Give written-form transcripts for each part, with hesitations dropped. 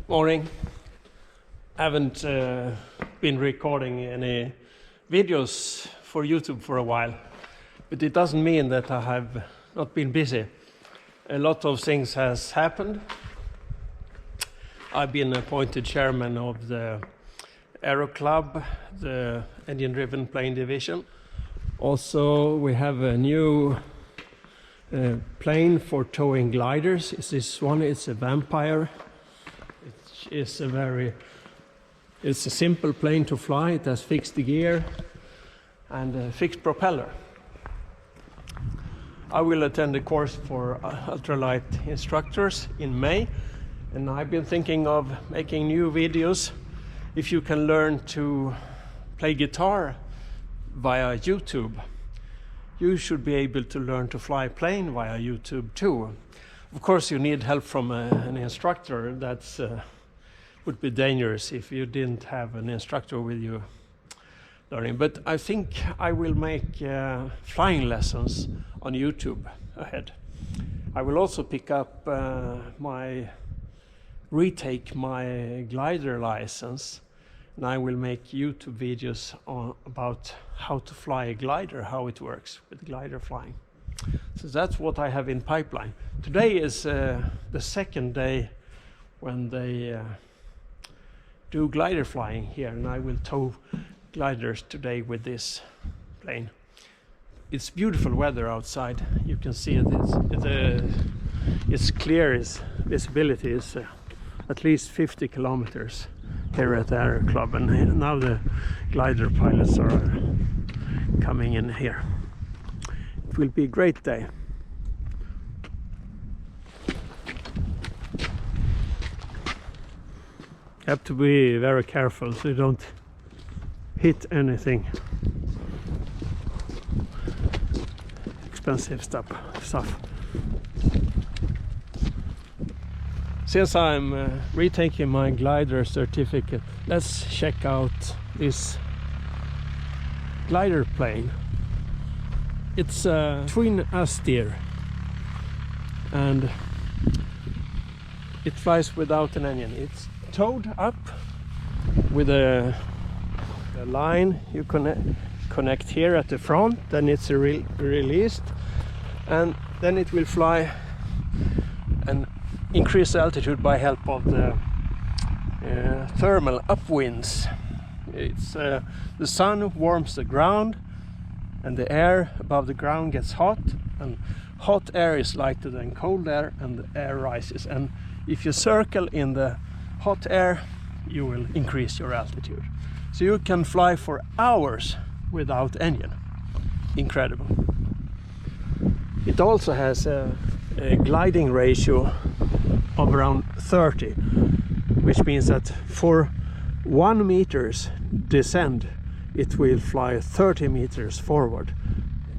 Morning. I haven't been recording any videos for YouTube for a while, but it doesn't mean that I have not been busy. A lot of things has happened. I've been appointed chairman of the Aero Club, the engine-driven plane division. Also, we have a new plane for towing gliders. It's this one. It's a Vampire. It's a simple plane to fly. It has fixed gear and a fixed propeller. I will attend a course for ultralight instructors in May, and I've been thinking of making new videos. If you can learn to play guitar via YouTube, you should be able to learn to fly a plane via YouTube too. Of course, you need help from an instructor. That's would be dangerous if you didn't have an instructor with you learning. But I think I will make flying lessons on YouTube ahead. I will also pick up retake my glider license, and I will make YouTube videos about how to fly a glider, how it works with glider flying. So that's what I have in pipeline. Today is the second day when they do glider flying here, and I will tow gliders today with this plane. It's beautiful weather outside. You can see it's clear. Its visibility is at least 50 kilometers here at the Aero Club, and now the glider pilots are coming in here. It will be a great day. You have to be very careful so you don't hit anything. Expensive stuff. Since I'm retaking my glider certificate, let's check out this glider plane. It's a twin Aster, and it flies without an engine. It's towed up with a line you connect here at the front, then it's released, and then it will fly and increase altitude by help of the thermal upwinds. It's the sun warms the ground, and the air above the ground gets hot, and hot air is lighter than cold air, and the air rises. And if you circle in the hot air, you will increase your altitude. So you can fly for hours without engine. Incredible. It also has a gliding ratio of around 30, which means that for 1 meter's descent, it will fly 30 meters forward.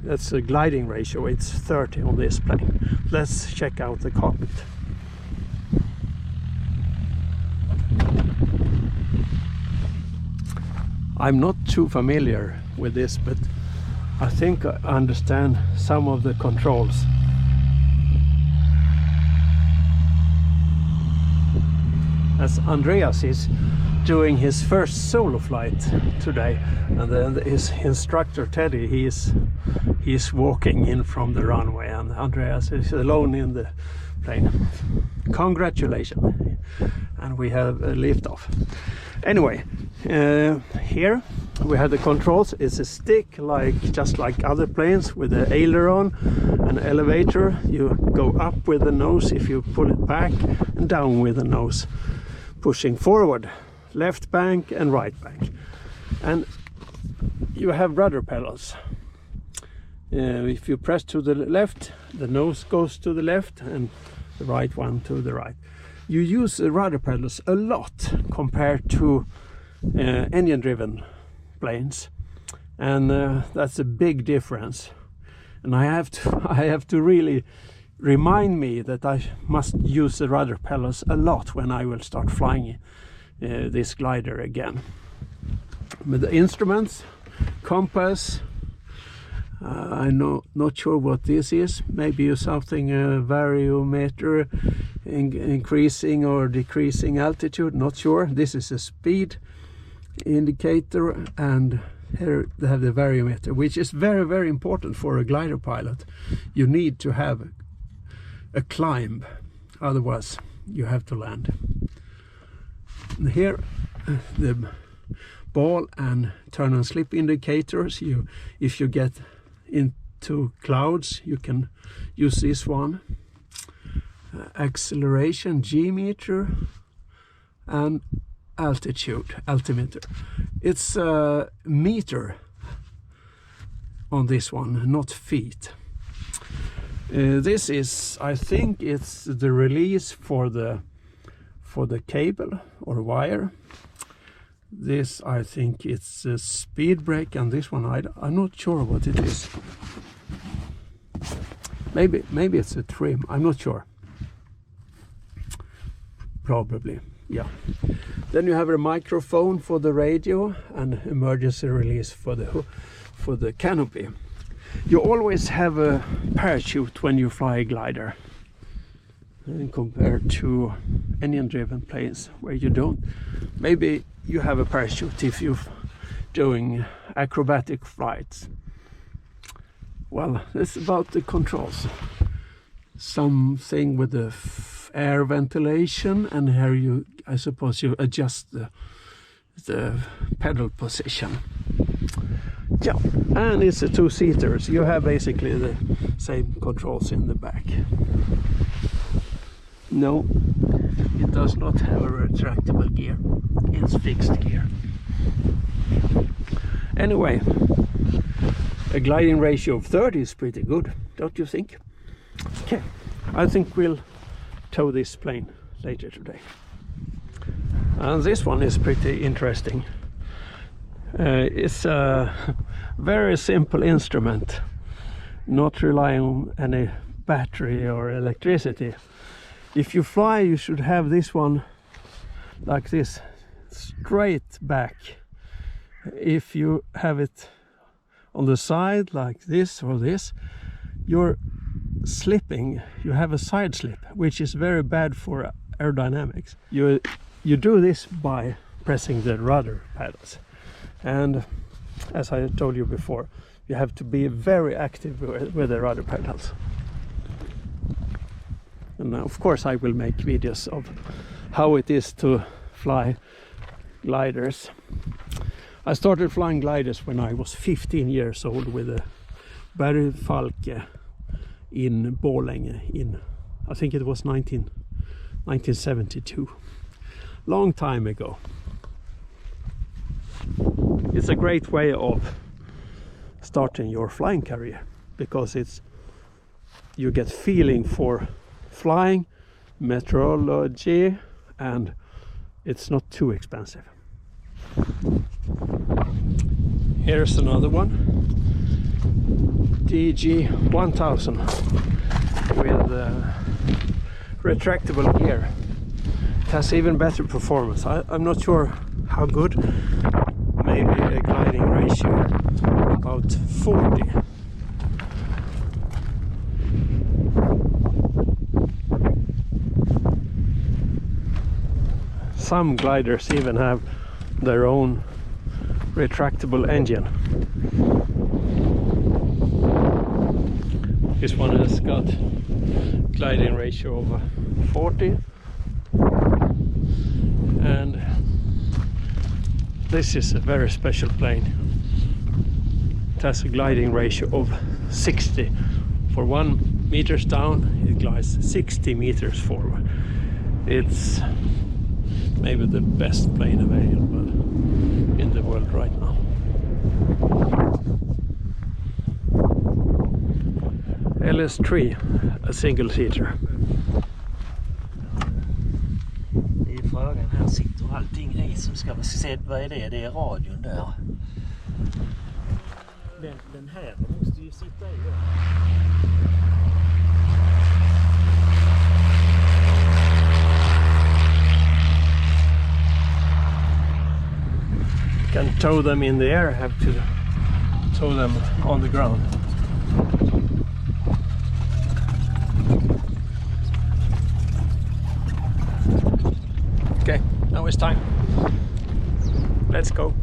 That's a gliding ratio. It's 30 on this plane. Let's check out the cockpit. I'm not too familiar with this, but I think I understand some of the controls. As Andreas is doing his first solo flight today, and then his instructor Teddy, he's walking in from the runway, and Andreas is alone in the plane. Congratulations, and we have a lift off. Anyway, here we have the controls. It's a stick, just like other planes, with an aileron, an elevator. You go up with the nose if you pull it back, and down with the nose, pushing forward, left bank and right bank. And you have rudder pedals. If you press to the left, the nose goes to the left, and the right one to the right. You use the rudder pedals a lot compared to engine-driven planes, and that's a big difference. And I have to really remind me that I must use the rudder pedals a lot when I will start flying this glider again. With the instruments, compass, I'm not sure what this is. Maybe something variometer increasing or decreasing altitude, not sure. This is a speed indicator, and here they have the variometer, which is very, very important for a glider pilot. You need to have a climb, otherwise you have to land. And here the ball and turn and slip indicators. If you get into clouds, you can use this one. Acceleration, G meter, and altimeter. It's a meter on this one, not feet. This is, I think it's the release for the cable or wire. This, I think it's a speed brake, and this one I'm not sure what it is. Maybe it's a trim, I'm not sure. Probably, yeah. Then you have a microphone for the radio and emergency release for the canopy. You always have a parachute when you fly a glider, and compared to engine-driven planes where you don't. Maybe you have a parachute if you're doing acrobatic flights. Well, it's about the controls. Something with the air ventilation, and here I suppose you adjust the pedal position. Yeah, and it's a two-seater, so you have basically the same controls in the back. No, it does not have a retractable gear. It's fixed gear. Anyway, a gliding ratio of 30 is pretty good, don't you think? Okay, I think we'll tow this plane later today. And this one is pretty interesting. It's a very simple instrument, not relying on any battery or electricity. If you fly, you should have this one like this, straight back. If you have it on the side like this or this, you're slipping. You have a side slip, which is very bad for aerodynamics. You do this by pressing the rudder pedals, and as I told you before, you have to be very active with the rudder pedals. And of course I will make videos of how it is to fly gliders. I started flying gliders when I was 15 years old with a Bergfalke in Borlänge in, I think it was 1972. Long time ago. It's a great way of starting your flying career, because you get feeling for flying, meteorology, and it's not too expensive. Here's another one, DG 1000 with retractable gear. It has even better performance. I'm not sure how good. Maybe a gliding ratio about 40. Some gliders even have their own retractable engine. This one has got gliding ratio of 40, and this is a very special plane. It has a gliding ratio of 60. For 1 meters down, it glides 60 meters forward. It's maybe the best plane available in the world right now. LS3, a single seater. Det är frågan, här sitter allting i som ska se, vad är det? Det är radion där. Den här måste ju sitta i där. You can tow them in the air, have to tow them on the ground. Okay, now it's time. Let's go.